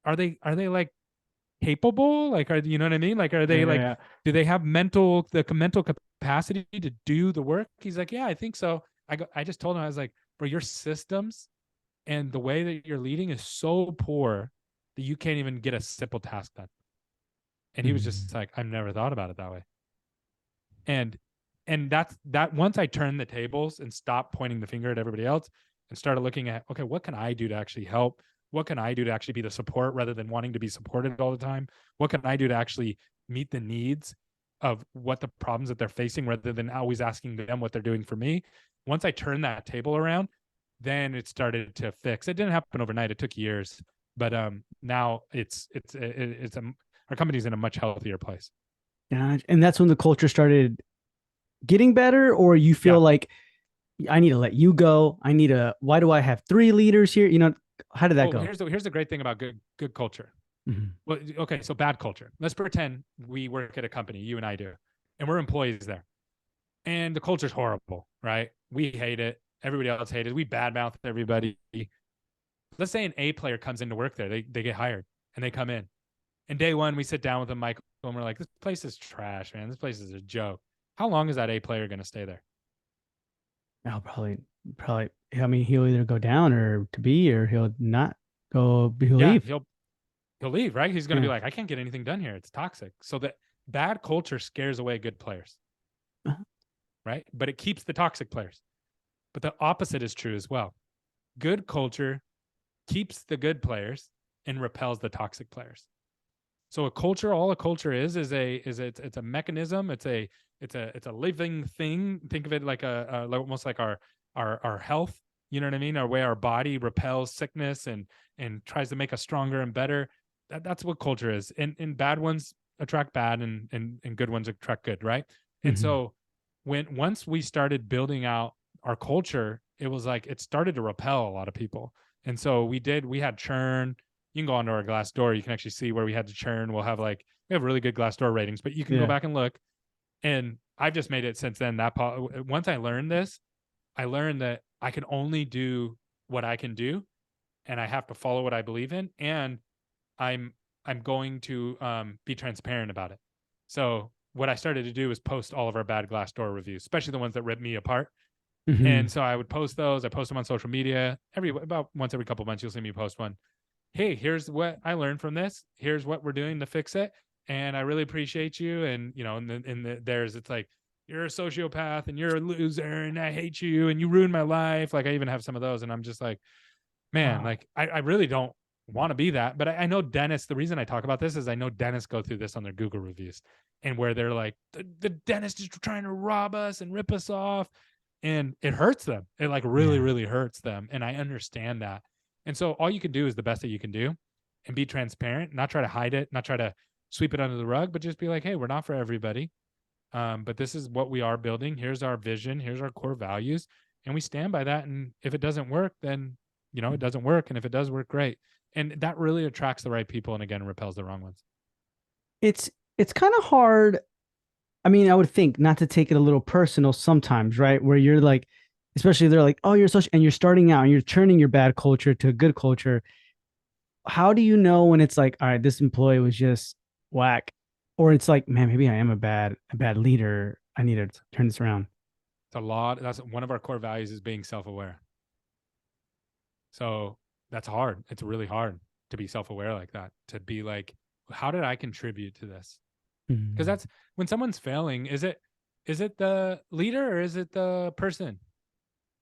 are they like capable? Like, you know what I mean? Like, are they like, Yeah. do they have the mental capacity to do the work? He's like, yeah, I think so. I just told him, I was like, bro, your systems and the way that you're leading is so poor that you can't even get a simple task done. And he was Hmm. just like, I've never thought about it that way. And that's that. Once I turned the tables and stopped pointing the finger at everybody else and started looking at, okay, what can I do to actually help? What can I do to actually be the support rather than wanting to be supported all the time? What can I do to actually meet the needs of what the problems that they're facing rather than always asking them what they're doing for me? Once I turned that table around, then it started to fix. It didn't happen overnight. It took years, but now our company's in a much healthier place. And that's when the culture started getting better, or you feel Yeah. like I need to let you go. Why do I have three leaders here? How did that Well, go? here's the great thing about good culture. Hmm. Well, okay, so bad culture. Let's pretend we work at a company, you and I do, and we're employees there, and the culture's horrible, right? We hate it. Everybody else hates it. We badmouth everybody. Let's say an A player comes into work there. They get hired and they come in. And day one, we sit down with them, Michael, and we're like, this place is trash, man. This place is a joke. How long is that A player going to stay there? No, probably. I mean, he'll either go down or to B, or he'll not go. He'll Yeah, leave. he'll leave, right? He's going to be Yeah. like, I can't get anything done here. It's toxic. So that bad culture scares away good players, Uh-huh. right? But it keeps the toxic players. But the opposite is true as well. Good culture keeps the good players and repels the toxic players. So a culture, all a culture it's a mechanism. It's a living thing. Think of it like almost like our health. You know what I mean? Our way our body repels sickness and tries to make us stronger and better. That's what culture is. And bad ones attract bad, and good ones attract good, right? And Mm-hmm. so once we started building out our culture, it was like it started to repel a lot of people. And so we had churn. You can go onto our Glassdoor. You can actually see where we had to churn. We have really good Glassdoor ratings, but you can go Yeah. back and look. And I've just made it since then. Once I learned this, I learned that I can only do what I can do, and I have to follow what I believe in. And I'm I'm going to be transparent about it. So what I started to do is post all of our bad Glassdoor reviews, especially the ones that rip me apart. Mm-hmm. And so I would post those. I post them on social media about once every couple of months. You'll see me post one. Hey, here's what I learned from this. Here's what we're doing to fix it. And I really appreciate you. And there's it's like you're a sociopath and you're a loser and I hate you and you ruined my life. Like I even have some of those, and I'm just like, man, Wow. like I really don't want to be that. But I know dentists. The reason I talk about this is I know dentists go through this on their Google reviews, and where they're like, the dentist is trying to rob us and rip us off, and it hurts them. It like really, Yeah. really hurts them, and I understand that. And so all you can do is the best that you can do, and be transparent, not try to hide it, not try to sweep it under the rug, but just be like, hey, we're not for everybody. But this is what we are building. Here's our vision. Here's our core values, and we stand by that. And if it doesn't work, then it doesn't work. And if it does work, great. And that really attracts the right people, and again, repels the wrong ones. It's it's kind of hard. I mean, I would think not to take it a little personal sometimes, right? Where you're like, especially they're like, oh, you're social, and you're starting out and you're turning your bad culture to a good culture. How do you know when it's like, all right, this employee was just whack, or it's like, man, maybe I am a bad leader. I need to turn this around. It's a lot. That's one of our core values, is being self-aware. So that's hard. It's really hard to be self-aware like that, to be like, how did I contribute to this? Because Mm-hmm. that's when someone's failing, is it the leader or is it the person?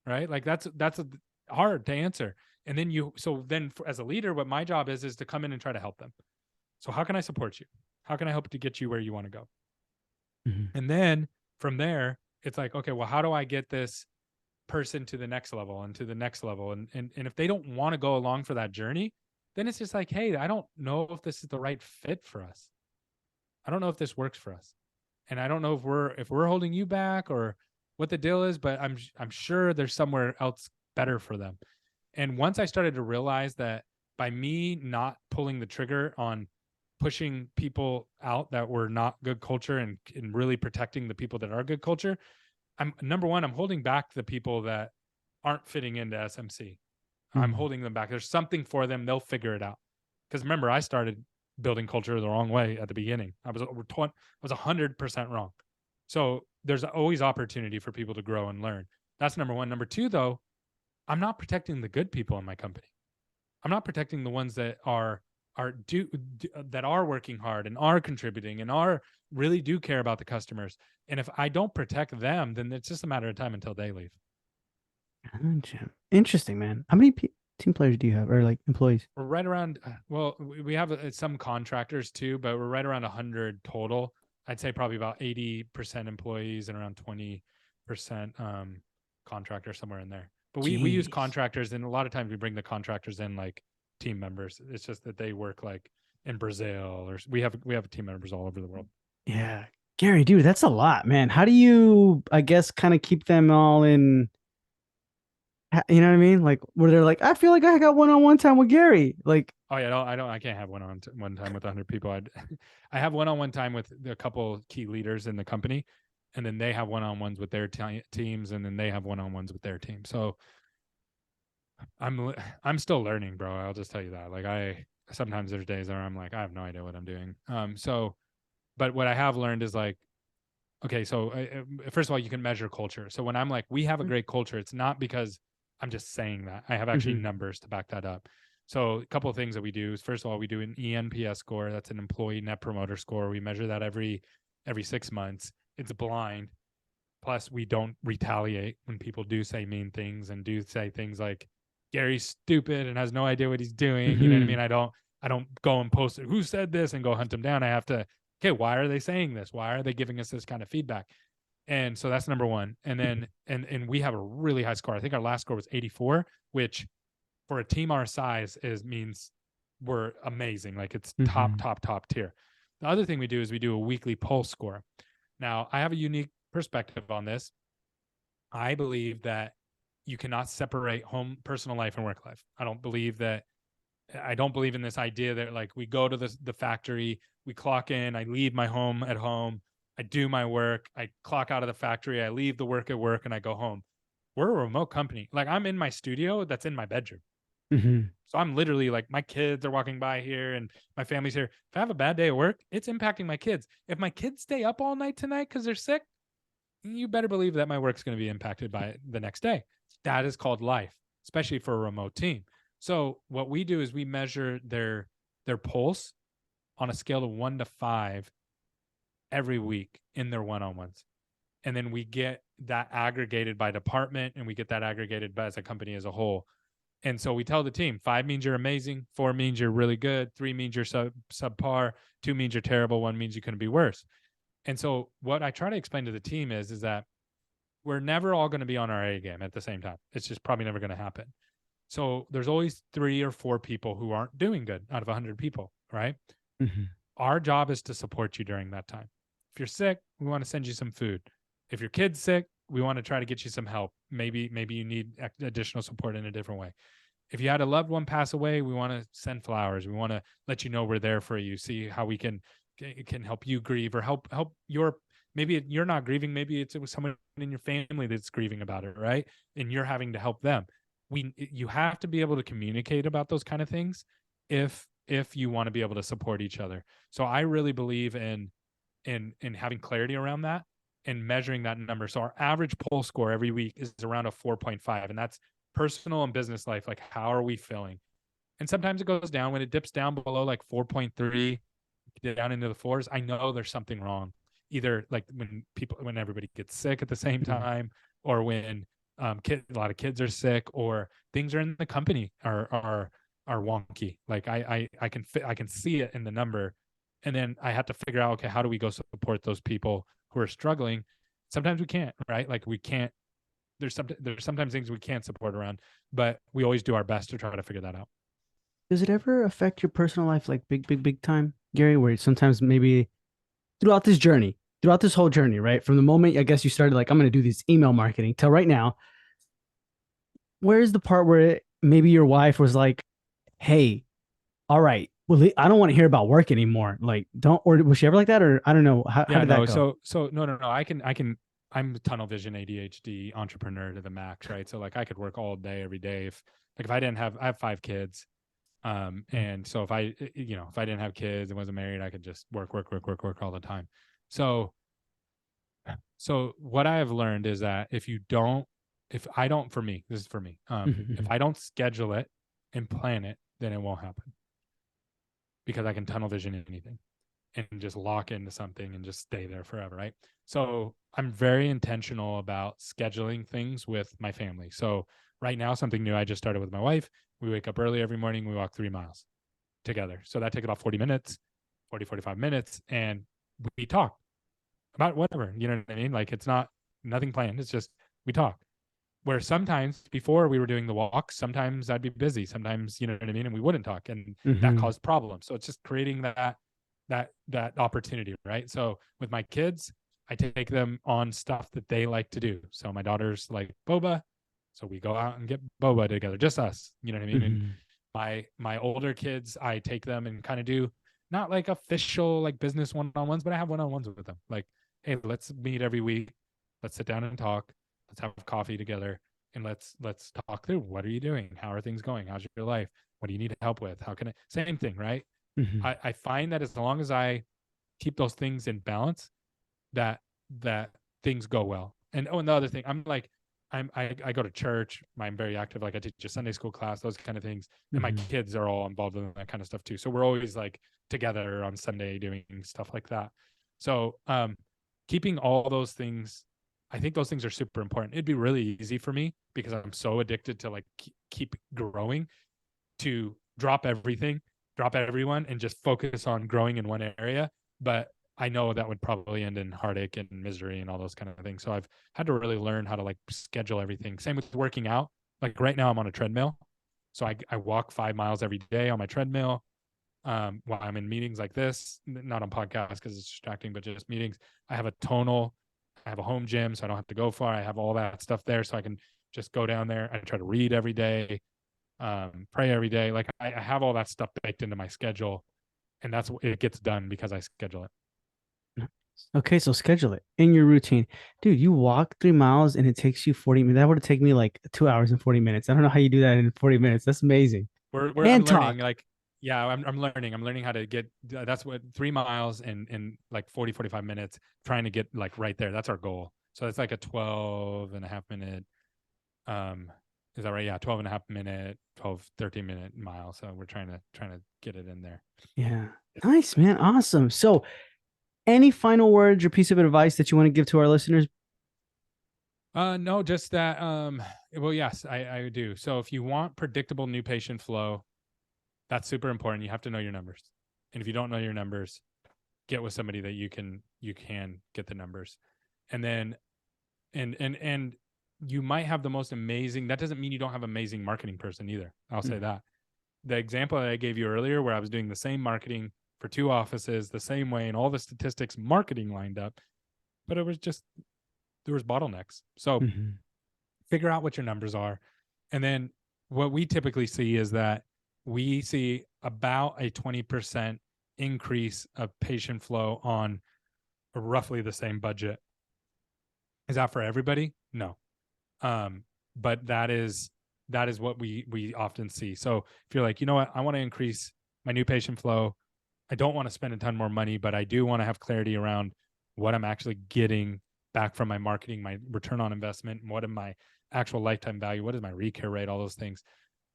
Right? Like that's hard to answer. And then as a leader, what my job is to come in and try to help them. So how can I support you? How can I help to get you where you want to go? Mm-hmm. And then from there, it's like, okay, well, how do I get this person to the next level and to the next level? And if they don't want to go along for that journey, then it's just like, hey, I don't know if this is the right fit for us. I don't know if this works for us. And I don't know if we're holding you back or what the deal is, but I'm sure there's somewhere else better for them. And once I started to realize that by me not pulling the trigger on pushing people out that were not good culture, and really protecting the people that are good culture, I'm number one, I'm holding back the people that aren't fitting into SMC. I'm Mm-hmm. holding them back. There's something for them. They'll figure it out. Because remember, I started building culture the wrong way at the beginning. I was 100% wrong. So there's always opportunity for people to grow and learn. That's number one. Number two, though, I'm not protecting the good people in my company. I'm not protecting the ones that are working hard and are contributing and are really do care about the customers. And if I don't protect them, then it's just a matter of time until they leave. Gotcha. Interesting, man. How many team players do you have, or like employees? We're right around, well, we have some contractors too, but we're right around 100 total. I'd say probably about 80% employees and around 20% contractors, somewhere in there. But we use Jeez. contractors, and a lot of times we bring the contractors in like team members. It's just that they work like in Brazil, or we have team members all over the world. Yeah. Gary, dude, that's a lot, man. How do you, I guess, kind of keep them all in, you know what I mean? Like, where they're like, I feel like I got one-on-one time with Gary. Like, Oh yeah, no, I can't have one time with 100 people. I have one-on-one time with a couple key leaders in the company, and then they have one-on-ones with their teams, and then they have one-on-ones with their team. So I'm still learning, bro. I'll just tell you that. Like I sometimes there's days where I'm like I have no idea what I'm doing. But what I have learned is like, okay, so first of all, you can measure culture. So when I'm like, we have a great culture, it's not because I'm just saying that. I have actually mhm. numbers to back that up. So a couple of things that we do is, first of all, we do an ENPS score. That's an employee net promoter score. We measure that every 6 months. It's blind. Plus, we don't retaliate when people do say mean things and do say things like Gary's stupid and has no idea what he's doing. You know what I Mm-hmm. mean? I don't go and post it. Who said this and go hunt them down. I have to, okay, why are they saying this? Why are they giving us this kind of feedback? And so that's number one. And then and we have a really high score. I think our last score was 84, which for a team our size means we're amazing. Like it's top, Mm-hmm. top, top tier. The other thing we do is we do a weekly pulse score. Now, I have a unique perspective on this. I believe that you cannot separate home personal life and work life. I don't believe in this idea that like we go to the factory, we clock in, I leave my home at home, I do my work, I clock out of the factory, I leave the work at work, and I go home. We're a remote company. Like I'm in my studio that's in my bedroom. Mm-hmm. So I'm literally like my kids are walking by here and my family's here. If I have a bad day at work, it's impacting my kids. If my kids stay up all night tonight because they're sick, you better believe that my work's going to be impacted by it the next day. That is called life, especially for a remote team. So what we do is we measure their pulse on a scale of 1 to 5 every week in their one-on-ones. And then we get that aggregated by department and we get that aggregated by as a company as a whole. And so we tell the team 5 means you're amazing, 4 means you're really good, 3 means you're subpar, 2 means you're terrible, 1 means you couldn't be worse. And so what I try to explain to the team is that we're never all going to be on our A game at the same time. It's just probably never going to happen. So there's always 3 or 4 people who aren't doing good out of 100 people, right? Mm-hmm. Our job is to support you during that time. If you're sick, we want to send you some food. If your kid's sick, we want to try to get you some help. Maybe you need additional support in a different way. If you had a loved one pass away, we want to send flowers. We want to let you know we're there for you. See how we can help you grieve or help your, maybe you're not grieving. Maybe it's someone in your family that's grieving about it, right? And you're having to help them. You have to be able to communicate about those kind of things if you want to be able to support each other. So I really believe in having clarity around that and measuring that number. So our average pulse score every week is around a 4.5, and that's personal and business life. Like, how are we feeling? And sometimes it goes down. When it dips down below like 4.3, down into the fours, I know there's something wrong. Either like when everybody gets sick at the same time, or when a lot of kids are sick, or things are in the company are wonky. Like I can see it in the number, and then I have to figure out, okay, how do we go support those people who are struggling? Sometimes we can't, right? Like we can't. There's sometimes things we can't support around, but we always do our best to try to figure that out. Does it ever affect your personal life like big time, Gary? Where sometimes maybe throughout this journey, throughout this whole journey, right? From the moment I guess you started like, I'm going to do this email marketing till right now, where is the part where maybe your wife was like, hey, all right, well, I don't want to hear about work anymore. Like, don't, or was she ever like that? Or I don't know. How Yeah, did that no. go? So no. I'm tunnel vision ADHD entrepreneur to the max, right? So like I could work all day, every day. If I didn't have, I have 5 kids. And so if if I didn't have kids and wasn't married, I could just work all the time. So what I have learned is that if I don't, for me, this is for me, if I don't schedule it and plan it, then it won't happen, because I can tunnel vision anything and just lock into something and just stay there forever, right? So I'm very intentional about scheduling things with my family. So right now, something new I just started with my wife. We wake up early every morning. We walk 3 miles together. So that takes about 40 minutes, 45 minutes. And we talk about whatever, you know what I mean? Like it's not nothing planned. It's just we talk. Where sometimes before we were doing the walks, sometimes I'd be busy. Sometimes, you know what I mean? And we wouldn't talk, and that Mm-hmm. caused problems. So it's just creating that opportunity, right? So with my kids, I take them on stuff that they like to do. So my daughter's like boba, so we go out and get boba together, just us, you know what I mean? And Mm-hmm. my older kids, I take them and kind of do not like official like business one-on-ones, but I have one-on-ones with them. Like, hey, let's meet every week. Let's sit down and talk. Let's have coffee together, and let's talk through, what are you doing? How are things going? How's your life? What do you need help with? How can I, same thing, right? Mm-hmm. I find that as long as I keep those things in balance, that things go well. And and the other thing, I go to church. I'm very active. Like I teach a Sunday school class, those kind of things, and my Mm-hmm. kids are all involved in that kind of stuff too. So we're always like together on Sunday doing stuff like that. So keeping all those things I think those things are super important. It'd be really easy for me because I'm so addicted to like keep growing to drop everything, drop everyone, and just focus on growing in one area. But I know that would probably end in heartache and misery and all those kind of things. So I've had to really learn how to like schedule everything. Same with working out. Like right now, I'm on a treadmill. So I walk 5 miles every day on my treadmill while I'm in meetings like this, not on podcasts because it's distracting, but just meetings. I have a tonal, I have a home gym, so I don't have to go far. I have all that stuff there, so I can just go down there. I try to read every day, pray every day. Like I have all that stuff baked into my schedule, and that's it gets done because I schedule it. Okay, so schedule it in your routine. Dude, you walk 3 miles and it takes you 40 minutes. That would have taken me like 2 hours and 40 minutes. I don't know how you do that in 40 minutes. That's amazing. We're I'm And learning talk. like yeah, I'm learning how to get that's what 3 miles in like 40 45 minutes trying to get like right there. That's our goal. So it's like a 12 and a half minute um is that right? Yeah, 12 and a half minute, 12 13 minute mile. So we're trying to get it in there. Yeah. Nice, man. Awesome. So, any final words or piece of advice that you want to give to our listeners? No, just that well yes, I do. So if you want predictable new patient flow, that's super important. You have to know your numbers. And if you don't know your numbers, get with somebody that you can get the numbers. And then and you might have the most amazing, that doesn't mean you don't have amazing marketing person either. I'll say that. The example that I gave you earlier where I was doing the same marketing for two offices the same way and all the statistics marketing lined up, but it was just there was bottlenecks. So Mm-hmm. figure out what your numbers are. And then what we typically see is that we see about a 20% increase of patient flow on roughly the same budget. Is that for everybody? No. Um, but that is what we often see. So if you're like, you know what, I want to increase my new patient flow. I don't want to spend a ton more money, but I do want to have clarity around what I'm actually getting back from my marketing, my return on investment, and what am my actual lifetime value, what is my recare rate, all those things.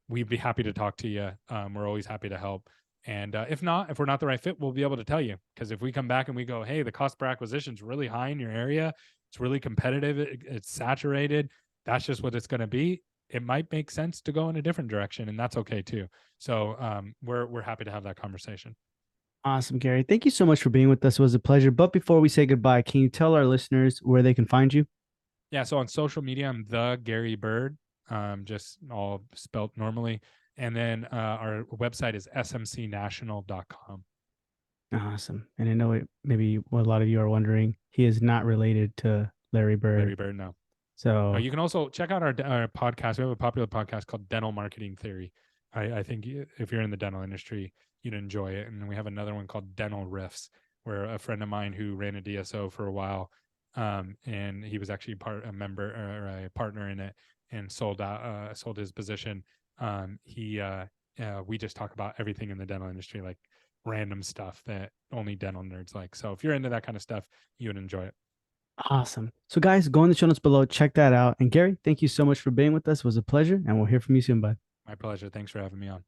We'd be happy to talk to you. We're always happy to help. And if not, if we're not the right fit, we'll be able to tell you. Because if we come back and we go, hey, the cost per acquisition is really high in your area, it's really competitive, it's saturated, that's just what it's going to be. It might make sense to go in a different direction, and that's okay too. So we're happy to have that conversation. Awesome, Gary. Thank you so much for being with us. It was a pleasure. But before we say goodbye, can you tell our listeners where they can find you? Yeah, so on social media, I'm the Gary Bird, just all spelt normally. And then our website is smcnational.com. Awesome. And I know maybe what a lot of you are wondering, he is not related to Larry Larry Bird. Bird, no. No, So you can also check out our podcast. We have a popular podcast called Dental Marketing Theory. I think if you're in the dental industry, you'd enjoy it. And then we have another one called Dental Riffs, where a friend of mine who ran a DSO for a while, and he was actually a member or a partner in it, and sold his position. We just talk about everything in the dental industry, like random stuff that only dental nerds like. So if you're into that kind of stuff, you would enjoy it. awesome. So guys, go in the show notes below, check that out. And Gary, thank you so much for being with us. It was a pleasure, and we'll hear from you soon, bud. My pleasure. Thanks for having me on.